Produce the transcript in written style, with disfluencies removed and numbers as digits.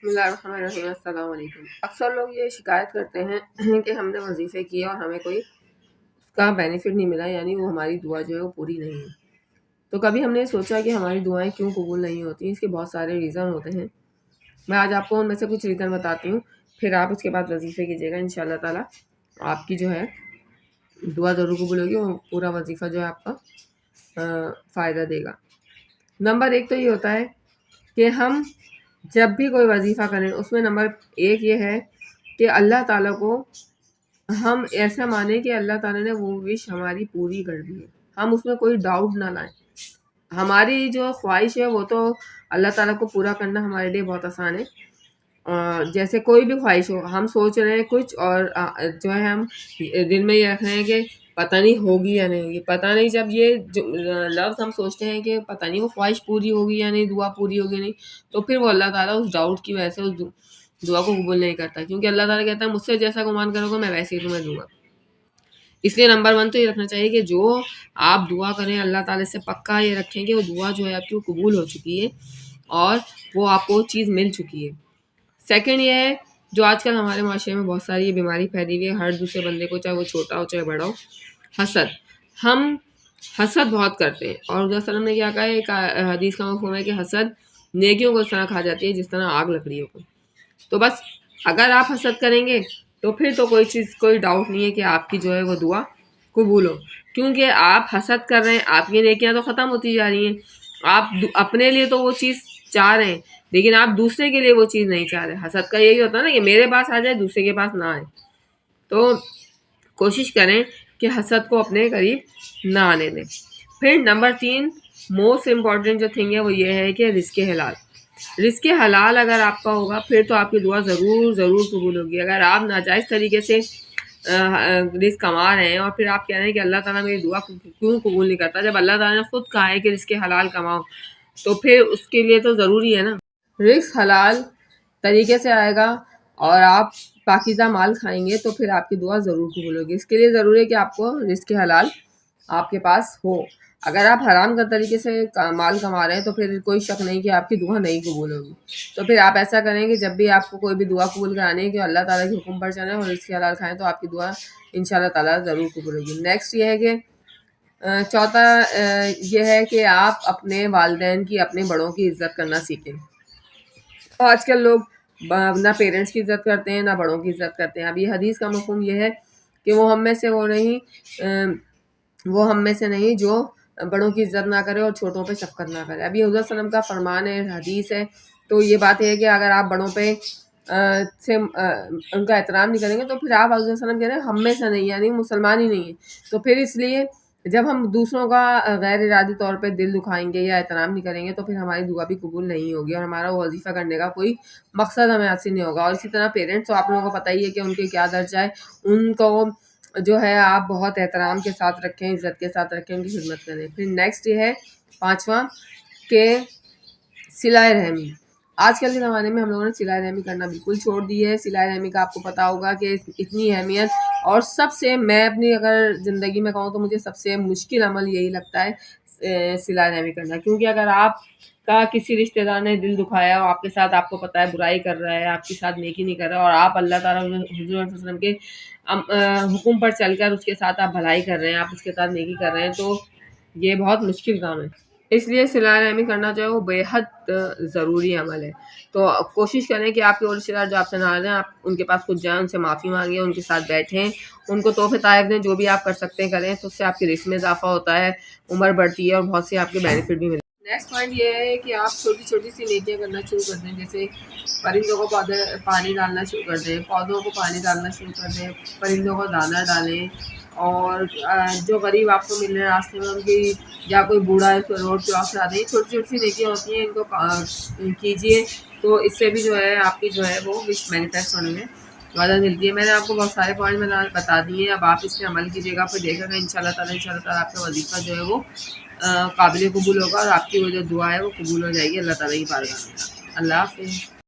بسم اللہ الرحمن الرحیم۔ السلام علیکم۔ اکثر لوگ یہ شکایت کرتے ہیں کہ ہم نے وظیفے کیے اور ہمیں کوئی اس کا بینیفٹ نہیں ملا، یعنی وہ ہماری دعا جو ہے وہ پوری نہیں ہے۔ تو کبھی ہم نے سوچا کہ ہماری دعائیں کیوں قبول نہیں ہوتی؟ اس کے بہت سارے ریزن ہوتے ہیں۔ میں آج آپ کو ان میں سے کچھ ریزن بتاتی ہوں، پھر آپ اس کے بعد وظیفے کیجیے گا، انشاءاللہ تعالیٰ آپ کی جو ہے دعا ضرور قبول ہوگی اور پورا وظیفہ جو ہے آپ کا فائدہ دے گا۔ نمبر 1 تو یہ ہوتا ہے کہ ہم جب بھی کوئی وظیفہ کریں اس میں نمبر 1 یہ ہے کہ اللہ تعالیٰ کو ہم ایسا مانیں کہ اللہ تعالیٰ نے وہ وش ہماری پوری کر دی ہے، ہم اس میں کوئی ڈاؤٹ نہ لائیں۔ ہماری جو خواہش ہے وہ تو اللہ تعالیٰ کو پورا کرنا ہمارے لیے بہت آسان ہے۔ جیسے کوئی بھی خواہش ہو، ہم سوچ رہے ہیں کچھ اور جو ہے ہم دل میں یہ رکھ رہے ہیں کہ پتہ نہیں ہوگی یا نہیں ہوگی، پتہ نہیں، جب یہ لفظ ہم سوچتے ہیں کہ پتہ نہیں وہ خواہش پوری ہوگی یا نہیں، دعا پوری ہوگی نہیں، تو پھر وہ اللہ تعالیٰ اس ڈاؤٹ کی وجہ سے اس دعا کو قبول نہیں کرتا، کیونکہ اللہ تعالیٰ کہتا ہے مجھ سے جیسا گمان کرو گے میں ویسے ہی تمہیں دوں گا۔ اس لیے نمبر 1 تو یہ رکھنا چاہیے کہ جو آپ دعا کریں اللہ تعالیٰ سے پکا یہ رکھیں کہ وہ دعا جو ہے آپ کی قبول ہو چکی ہے اور وہ آپ کو چیز مل چکی ہے۔ سیکنڈ یہ ہے، جو آج کل ہمارے معاشرے میں بہت ساری یہ بیماری پھیلی ہوئی ہے، ہر دوسرے بندے کو، چاہے وہ چھوٹا ہو چاہے بڑا ہو، حسد۔ ہم حسد بہت کرتے ہیں، اور رسول وسلم نے کیا کہا ہے، ایک حدیث کا مفہوم ہے کہ حسد نیکیوں کو اس طرح کھا جاتی ہے جس طرح آگ لکڑیوں کو۔ تو بس اگر آپ حسد کریں گے تو پھر تو کوئی ڈاؤٹ نہیں ہے کہ آپ کی جو ہے وہ دعا قبول ہو، کیونکہ آپ حسد کر رہے ہیں، آپ کی نیکیاں تو ختم ہوتی جا رہی ہیں۔ آپ اپنے لیے تو وہ چیز چاہ رہے ہیں لیکن آپ دوسرے کے لیے وہ چیز نہیں چاہ رہے۔ حسد کا یہی ہوتا ہے نا کہ میرے پاس آ جائے دوسرے کے پاس نہ آئے۔ تو کوشش کریں کہ حسد کو اپنے قریب نہ آنے دیں۔ پھر نمبر 3 موسٹ امپورٹنٹ جو تھنگ ہے وہ یہ ہے کہ رزق حلال۔ رزق حلال اگر آپ کا ہوگا پھر تو آپ کی دعا ضرور قبول ہوگی۔ اگر آپ ناجائز طریقے سے رزق کما رہے ہیں اور پھر آپ کہہ رہے ہیں کہ اللہ تعالیٰ میری دعا کیوں قبول نہیں کرتا، جب اللہ تعالیٰ نے خود کہا ہے کہ رزق حلال کماؤ، تو پھر اس کے لیے تو ضروری ہے نا رزق حلال طریقے سے آئے گا اور آپ پاکیزہ مال کھائیں گے تو پھر آپ کی دعا ضرور قبول ہوگی۔ اس کے لیے ضروری ہے کہ آپ کو رزق حلال آپ کے پاس ہو۔ اگر آپ حرام کا طریقے سے مال کما رہے ہیں تو پھر کوئی شک نہیں کہ آپ کی دعا نہیں قبول ہوگی۔ تو پھر آپ ایسا کریں کہ جب بھی آپ کو کوئی بھی دعا قبول کرانے ہے کہ اللہ تعالیٰ کے حکم پر چلیں اور رزق حلال کھائیں، تو آپ کی دعا انشاءاللہ تعالیٰ ضرور قبول ہوگی۔ نیکسٹ یہ ہے کہ چوتھا یہ ہے کہ آپ اپنے والدین کی، اپنے بڑوں کی عزت کرنا سیکھیں۔ آج کل لوگ نہ پیرنٹس کی عزت کرتے ہیں نہ بڑوں کی عزت کرتے ہیں۔ اب یہ حدیث کا مفہوم یہ ہے کہ وہ ہم میں سے نہیں جو بڑوں کی عزت نہ کرے اور چھوٹوں پہ شفقت نہ کرے۔ ابھی حضرت صلی اللہ علیہ وسلم کا فرمان ہے، حدیث ہے، تو یہ بات ہے کہ اگر آپ بڑوں پہ سے ان کا احترام نہیں کریں گے تو پھر آپ حضرت صلی اللہ علیہ وسلم کہہ رہے ہیں ہم میں سے نہیں، یعنی مسلمان ہی نہیں ہیں۔ تو پھر اس لیے جب ہم دوسروں کا غیر ارادی طور پہ دل دکھائیں گے یا احترام نہیں کریں گے تو پھر ہماری دعا بھی قبول نہیں ہوگی اور ہمارا وہ وظیفہ کرنے کا کوئی مقصد ہمیں حاصل نہیں ہوگا۔ اور اسی طرح پیرنٹس، تو آپ لوگوں کو پتہ ہی ہے کہ ان کے کیا درجہ ہے، ان کو جو ہے آپ بہت احترام کے ساتھ رکھیں، عزت کے ساتھ رکھیں، ان کی خدمت کریں۔ پھر نیکسٹ یہ ہے 5واں کہ صلہ رحمی۔ آج کل کے زمانے میں ہم لوگوں نے صلہ رحمی کرنا بالکل چھوڑ دی ہے۔ صلہ رحمی کا آپ کو پتہ ہوگا کہ اتنی اہمیت، اور سب سے، میں اپنی اگر زندگی میں کہوں تو مجھے سب سے مشکل عمل یہی لگتا ہے صلہ رحمی کرنا، کیونکہ اگر آپ کا کسی رشتہ دار نے دل دکھایا اور آپ کے ساتھ، آپ کو پتہ ہے برائی کر رہا ہے، آپ کے ساتھ نیکی نہیں کر رہا، اور آپ اللہ تعالیٰ حضور صلی اللہ علیہ وسلم کے حکم پر چل کر اس کے ساتھ آپ بھلائی کر رہے ہیں، آپ اس کے ساتھ نیکی کر رہے ہیں، تو یہ بہت مشکل کام ہے۔ اس لیے صلہ رحمی کرنا جو ہے وہ بے حد ضروری عمل ہے۔ تو کوشش کریں کہ آپ کے اور رشتہ دار جو آپ سے ناراض ہیں، آپ ان کے پاس خود جائیں، ان سے معافی مانگیں، ان کے ساتھ بیٹھیں، ان کو تحفے تحائف دیں، جو بھی آپ کر سکتے ہیں کریں، تو اس سے آپ کی رزق میں اضافہ ہوتا ہے، عمر بڑھتی ہے اور بہت سے آپ کے بینیفٹ بھی ملتے ہیں۔ نیکسٹ پوائنٹ یہ ہے کہ آپ چھوٹی سی نیکیاں کرنا شروع کر دیں، جیسے پرندوں کو پانی ڈالنا شروع کر دیں، پودوں کو پانی ڈالنا شروع کر دیں، پرندوں کو دانہ ڈالیں، اور جو غریب آپ کو مل رہے ہیں راستے میں ان کی، یا کوئی بوڑھا ہے اس کو روڈ کراس کرا دیں، چھوٹی سی نیکیاں ہوتی ہیں، ان کو کیجیے، تو اس سے بھی جو ہے آپ کی جو ہے وہ وش مینیفیسٹ ہونے میں مدد ملتی ہے۔ میں نے آپ کو بہت سارے پوائنٹ میں بتا دیے، اب آپ اس پہ عمل کیجیے گا، پھر دیکھا گا انشاءاللہ تعالیٰ آپ کا وظیفہ جو ہے وہ قابل قبول ہوگا اور آپ کی وہ جو دعا ہے وہ قبول ہو جائے گی اللہ تعالیٰ کی بارگاہ میں۔ اللہ حافظ۔